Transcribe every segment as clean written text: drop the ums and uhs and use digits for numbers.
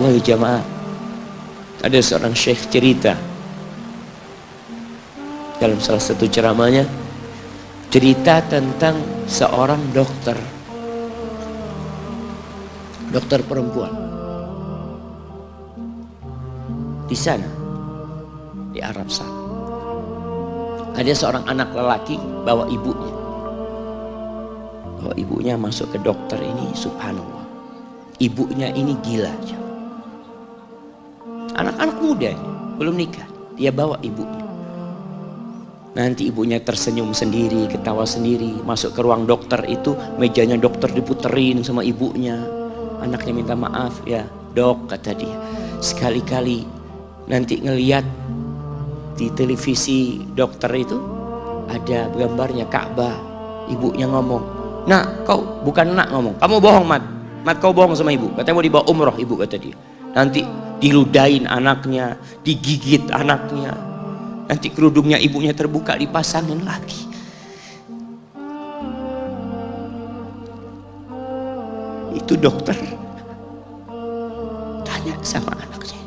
Oh ya jamaah, ada seorang syekh cerita dalam salah satu ceramahnya, cerita tentang seorang dokter perempuan di sana, di Arab sana. Ada seorang anak lelaki bawa ibunya masuk ke dokter ini, subhanallah. Ibunya ini gila. Anak-anak muda ini, belum nikah, dia bawa ibunya. Nanti ibunya tersenyum sendiri, ketawa sendiri. Masuk ke ruang dokter itu, mejanya dokter diputerin sama ibunya. Anaknya minta maaf, ya dok, kata dia, sekali-kali nanti ngeliat di televisi dokter itu ada gambarnya Ka'bah. Ibunya ngomong, nak kau bukan nak ngomong, kamu bohong mat kau bohong sama ibu, katanya mau dibawa umroh ibu, kata dia. Nanti diludahin anaknya, digigit anaknya, nanti kerudungnya ibunya terbuka dipasangin lagi. Itu dokter tanya sama anaknya,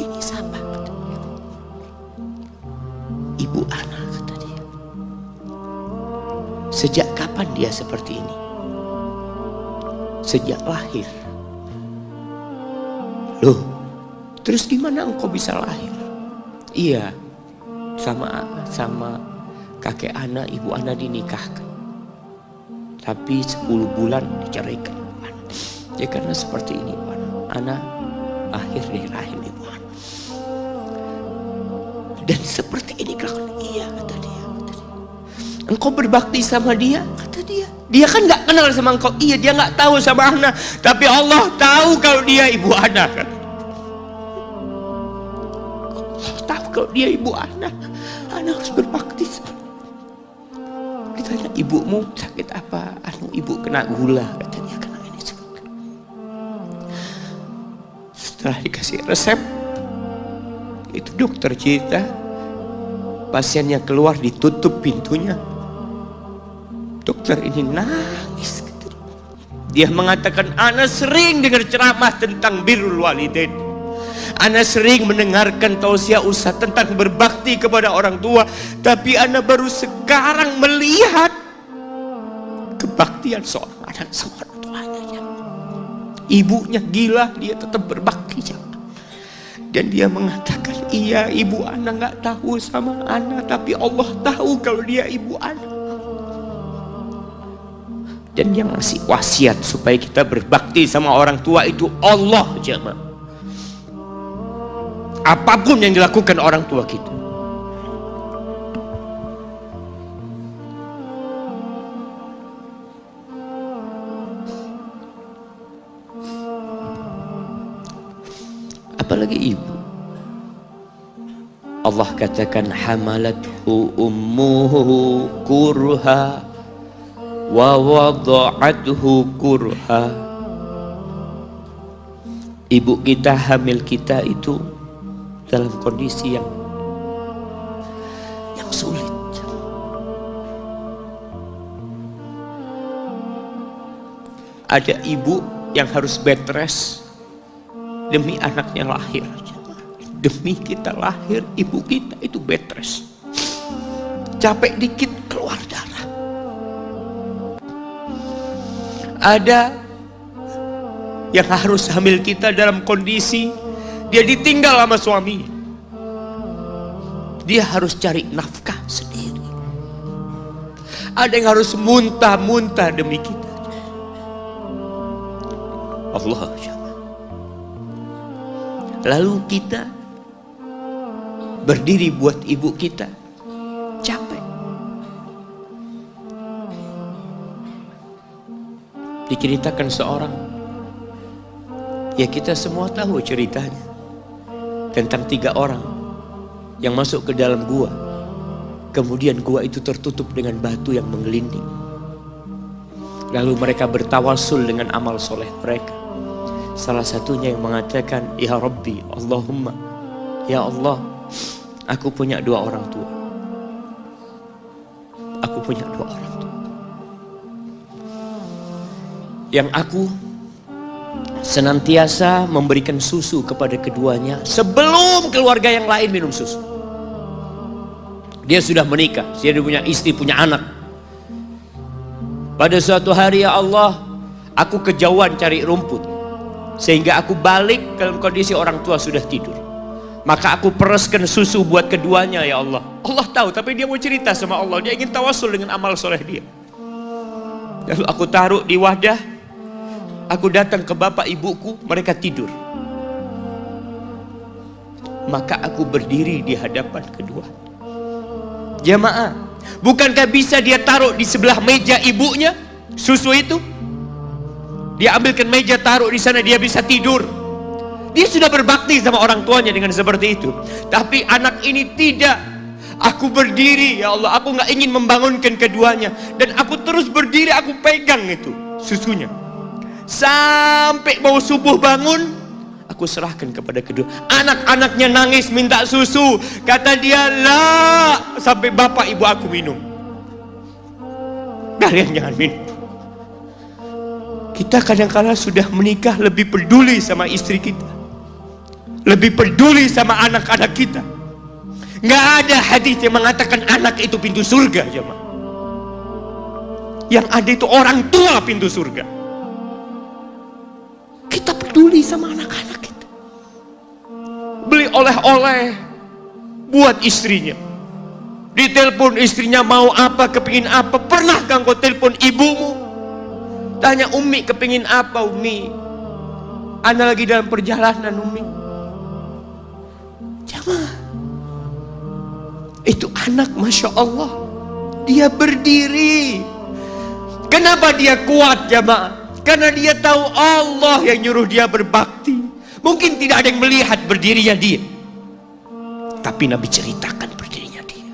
ini siapa? Kata dia. Ibu anak, kata dia. Sejak kapan dia seperti ini? Sejak lahir. Loh, terus gimana engkau bisa lahir? Iya, sama kakek anak, ibu anak dinikahkan, tapi 10 bulan diceraikan. Ya karena seperti ini, anak lahir dari rahim ibu anak. Dan seperti ini kelakuan. Iya, kata dia. Engkau berbakti sama dia, kata dia. Dia kan nggak kenal sama engkau. Iya, dia nggak tahu sama anak, tapi Allah tahu kalau dia ibu anak. Allah tahu kalau dia ibu anak. Anak harus berbakti. Ditanya, ibumu sakit apa? Ibu kena gula, katanya, kena ini. Setelah dikasih resep, itu dokter cerita, pasiennya keluar, ditutup pintunya. Dokter ini nangis. Dia mengatakan, ana sering dengar ceramah tentang birrul walidain. Ana sering mendengarkan tausiah ustaz tentang berbakti kepada orang tua, tapi ana baru sekarang melihat kebaktian seorang anak sama orang tuanya. Ibunya gila, dia tetap berbakti. Dan dia mengatakan, iya ibu anak nggak tahu sama anak, tapi Allah tahu kalau dia ibu anak. Dan yang ngasih wasiat supaya kita berbakti sama orang tua itu Allah, jemaah. Apapun yang dilakukan orang tua kita. Apalagi ibu. Allah katakan, hamalathu ummuhu kurha wa wada'athu kurha. Ibu kita, hamil kita itu dalam kondisi yang sulit. Ada ibu yang harus bed rest demi anaknya lahir. Demi kita lahir, ibu kita itu bed rest. Capek dikit keluar darah. Ada yang harus hamil kita dalam kondisi dia ditinggal sama suami. Dia harus cari nafkah sendiri. Ada yang harus muntah-muntah demi kita. Allah. Lalu kita berdiri buat ibu kita, capek. Diceritakan seorang, ya kita semua tahu ceritanya, tentang 3 orang yang masuk ke dalam gua. Kemudian gua itu tertutup dengan batu yang menggelinding. Lalu mereka bertawasul dengan amal soleh mereka. Salah satunya yang mengatakan, ya Rabbi, Allahumma, ya Allah, aku punya 2 orang tua. Aku punya 2 orang tua. Yang aku senantiasa memberikan susu kepada keduanya sebelum keluarga yang lain minum susu. Dia sudah menikah, dia punya istri, punya anak. Pada suatu hari, ya Allah, aku kejauhan cari rumput, sehingga aku balik dalam kondisi orang tua sudah tidur. Maka aku pereskan susu buat keduanya, ya Allah. Allah tahu, tapi dia mau cerita sama Allah. Dia ingin tawasul dengan amal soleh dia. Lalu aku taruh di wadah. Aku datang ke bapak ibuku, mereka tidur. Maka aku berdiri di hadapan kedua. Jamaah, bukankah bisa dia taruh di sebelah meja ibunya susu itu? Dia ambilkan meja, taruh di sana, dia bisa tidur. Dia sudah berbakti sama orang tuanya dengan seperti itu. Tapi anak ini tidak. Aku berdiri, ya Allah, aku nggak ingin membangunkan keduanya. Dan aku terus berdiri, aku pegang itu susunya. Sampai mau subuh bangun, aku serahkan kepada kedua. Anak-anaknya nangis minta susu. Kata dia, lah, sampai bapak ibu aku minum. Kalian jangan minum. Kita kadang-kadang sudah menikah lebih peduli sama istri kita, lebih peduli sama anak-anak kita. Nggak ada hadis yang mengatakan anak itu pintu surga, jemaah. Yang ada itu orang tua pintu surga. Kita peduli sama anak-anak kita. Beli oleh-oleh buat istrinya. Ditelepon istrinya mau apa, kepingin apa. Pernahkah engkau telepon ibumu? Tanya, Umi kepingin apa, Umi? Ana lagi dalam perjalanan, Umi. Jamaah, itu anak, Masya Allah, dia berdiri. Kenapa dia kuat, jamaah? Karena dia tahu Allah yang nyuruh dia berbakti. Mungkin tidak ada yang melihat berdirinya dia, tapi Nabi ceritakan berdirinya dia.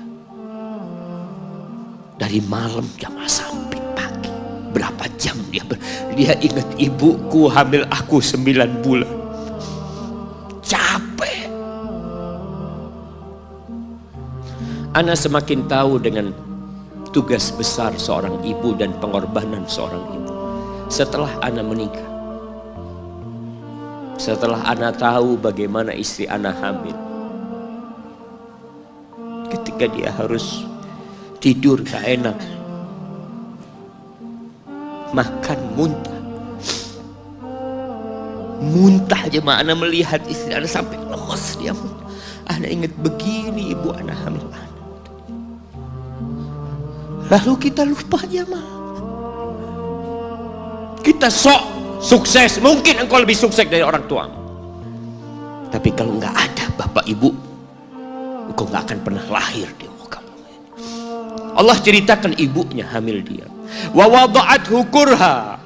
Dari malam jamaah sampai pagi, berapa jam dia ingat, ibuku hamil aku 9 bulan. Capek. Ana semakin tahu dengan tugas besar seorang ibu dan pengorbanan seorang ibu setelah Ana menikah. Setelah Ana tahu bagaimana istri Ana hamil, ketika dia harus tidur gak enak, makan muntah aja, Ana melihat istri Ana sampai lemas, dia muntah. Ana ingat, begini ibu Ana hamil Ana. Lalu kita lupa, jemaah. Kita sok sukses, mungkin engkau lebih sukses dari orang tua. Tapi kalau nggak ada bapak ibu, engkau nggak akan pernah lahir di muka bumi. Allah ceritakan ibunya hamil dia. Wa wada'athu kurha,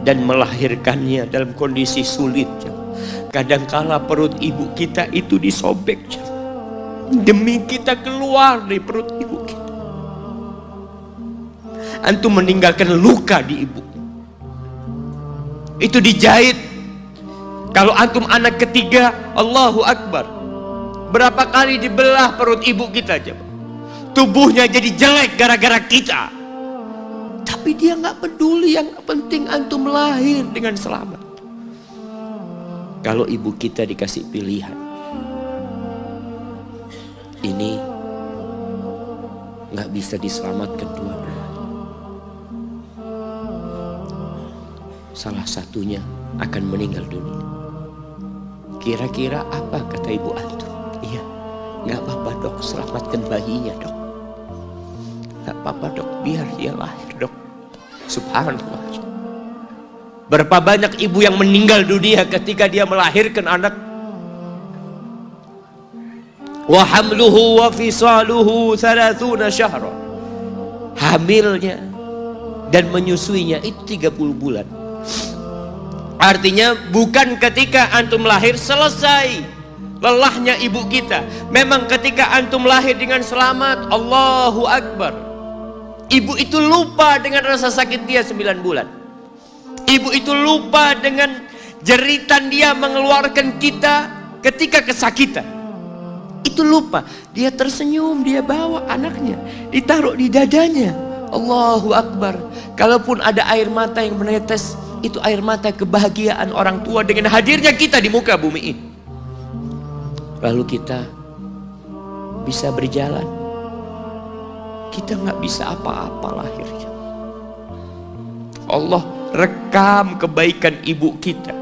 dan melahirkannya dalam kondisi sulit. Kadangkala perut ibu kita itu disobek demi kita keluar dari perut ibu kita. Antum meninggalkan luka di ibu, itu dijahit. Kalau antum anak ketiga, Allahu Akbar, berapa kali dibelah perut ibu kita, tubuhnya jadi jelek gara-gara kita. Tapi dia nggak peduli, yang penting antum lahir dengan selamat. Kalau ibu kita dikasih pilihan, ini nggak bisa diselamatkan dua-duanya, salah satunya akan meninggal dunia. Kira-kira apa kata ibu antum? Iya, nggak apa-apa dok, selamatkan bayinya dok. Nggak apa-apa dok, biar dia lahir dok. Subhanallah. Berapa banyak ibu yang meninggal dunia ketika dia melahirkan anak. Wa hamluhu wa fisaluhu 30 syahra. Hamilnya dan menyusuinya itu 30 bulan. Artinya bukan ketika antum lahir selesai lelahnya ibu kita. Memang ketika antum lahir dengan selamat, Allahu Akbar, ibu itu lupa dengan rasa sakit dia 9 bulan. Ibu itu lupa dengan jeritan dia mengeluarkan kita ketika kesakitan. Itu lupa. Dia tersenyum, dia bawa anaknya, ditaruh di dadanya. Allahu Akbar. Kalaupun ada air mata yang menetes, itu air mata kebahagiaan orang tua dengan hadirnya kita di muka bumi ini. Lalu kita bisa berjalan, kita nggak bisa apa-apa lahirnya. Allah rekam kebaikan ibu kita.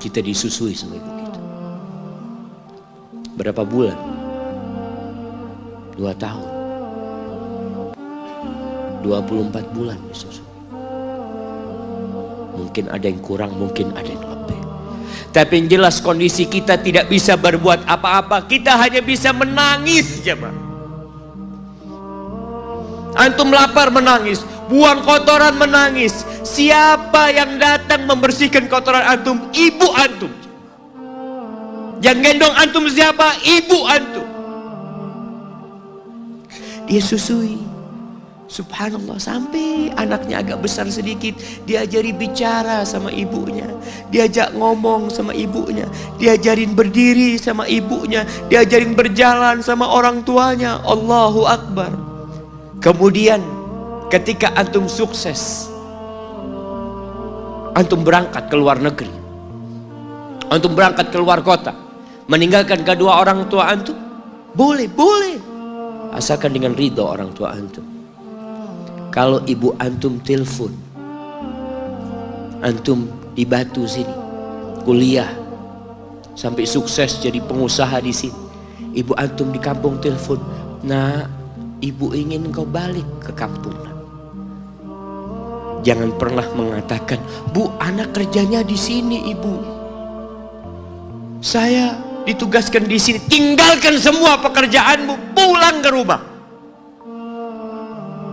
Kita disusui sama ibu kita. Berapa bulan? 2 tahun. 24 bulan disusui. Mungkin ada yang kurang, mungkin ada yang lebih. Tapi yang jelas kondisi kita tidak bisa berbuat apa-apa. Kita hanya bisa menangis, jemaah. Antum lapar menangis, buang kotoran menangis. Siapa yang datang membersihkan kotoran antum? Ibu antum. Yang gendong antum siapa? Ibu antum. Dia susui. Subhanallah, sampai anaknya agak besar sedikit, diajari bicara sama ibunya, diajak ngomong sama ibunya, diajarin berdiri sama ibunya, diajarin berjalan sama orang tuanya. Allahu Akbar. Kemudian ketika antum sukses, antum berangkat ke luar negeri, antum berangkat ke luar kota, meninggalkan kedua orang tua antum, boleh, asalkan dengan ridho orang tua antum. Kalau ibu antum telepon, antum di Batu sini, kuliah, sampai sukses jadi pengusaha di sini. Ibu antum di kampung telepon, nah ibu ingin kau balik ke kampung. Jangan pernah mengatakan, bu anak kerjanya di sini ibu. Saya ditugaskan di sini, tinggalkan semua pekerjaanmu, pulang ke rumah.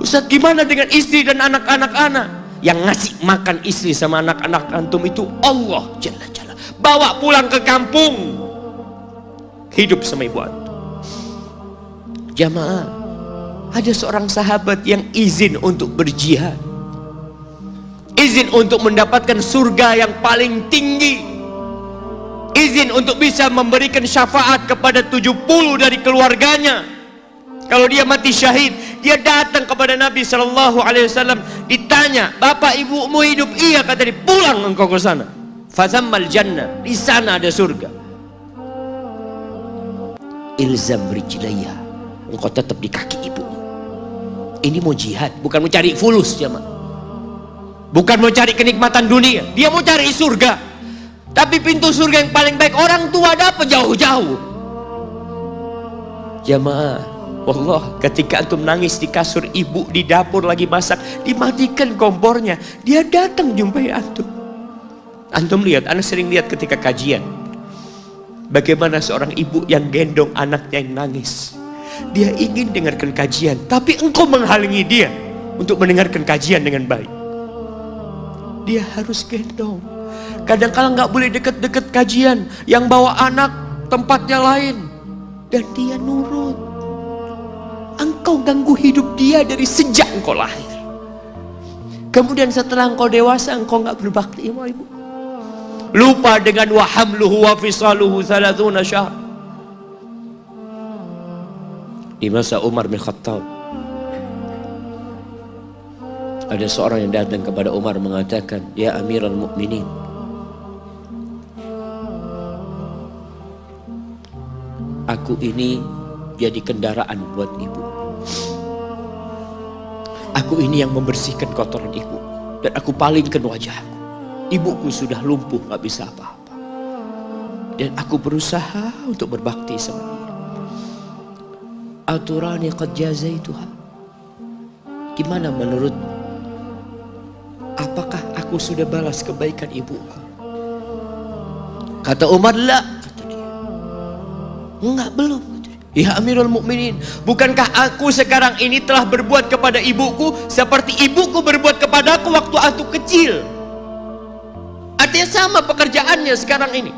Ustaz, gimana dengan istri dan anak-anak anak? Yang ngasih makan istri sama anak-anak antum itu Allah Jalla Jalla. Bawa pulang ke kampung, hidup sama ibu antum. Jamaah, ada seorang sahabat yang izin untuk berjihad, izin untuk mendapatkan surga yang paling tinggi, izin untuk bisa memberikan syafaat kepada 70 dari keluarganya. Kalau dia mati syahid, dia datang kepada Nabi SAW, ditanya, bapak ibumu hidup? Iya, kata dia. Pulang engkau ke sana, fazammal jannah, di sana ada surga. Ilzam rijlaya, engkau tetap di kaki ibu. Ini mau jihad, bukan mau cari fulus, jemaah. Bukan mau cari kenikmatan dunia, dia mau cari surga. Tapi pintu surga yang paling baik orang tua dapat jauh-jauh. Jemaah, wallah, ketika antum nangis di kasur ibu, di dapur lagi masak, dimatikan kompornya, dia datang jumpai antum. Antum lihat, anak sering lihat ketika kajian, bagaimana seorang ibu yang gendong anaknya yang nangis. Dia ingin dengarkan kajian, tapi engkau menghalangi dia untuk mendengarkan kajian dengan baik. Dia harus gendong. Kadang-kadang nggak boleh deket-deket kajian, yang bawa anak tempatnya lain, dan dia nurut. Engkau ganggu hidup dia dari sejak engkau lahir. Kemudian setelah engkau dewasa, engkau nggak berbakti sama ibu. Lupa dengan wa hamluhu wa fisaluhu 30 syahr. Di masa Umar bin Khattab, ada seorang yang datang kepada Umar mengatakan, ya Amirul Mukminin, aku ini jadi kendaraan buat ibu. Aku ini yang membersihkan kotoran ibu, dan aku palingkan wajahku. Ibuku sudah lumpuh, gak bisa apa-apa, dan aku berusaha untuk berbakti sama dia. Aturani qad jazaituha. Gimana menurutmu? Apakah aku sudah balas kebaikan ibuku? Kata Umar, la, kata dia. Enggak, belum. Ya Amirul Mukminin, bukankah aku sekarang ini telah berbuat kepada ibuku seperti ibuku berbuat kepadaku waktu aku kecil? Artinya sama pekerjaannya sekarang ini.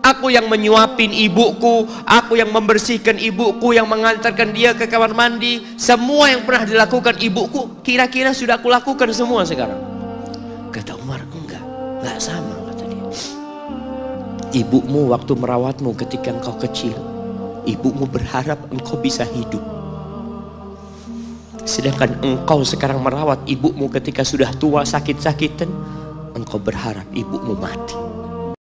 Aku yang menyuapin ibuku, aku yang membersihkan ibuku, yang mengantarkan dia ke kamar mandi. Semua yang pernah dilakukan ibuku, kira-kira sudah aku lakukan semua sekarang. Kata Umar, enggak sama, kata dia. Ibumu waktu merawatmu ketika engkau kecil, ibumu berharap engkau bisa hidup. Sedangkan engkau sekarang merawat ibumu ketika sudah tua sakit-sakitan, engkau berharap ibumu mati.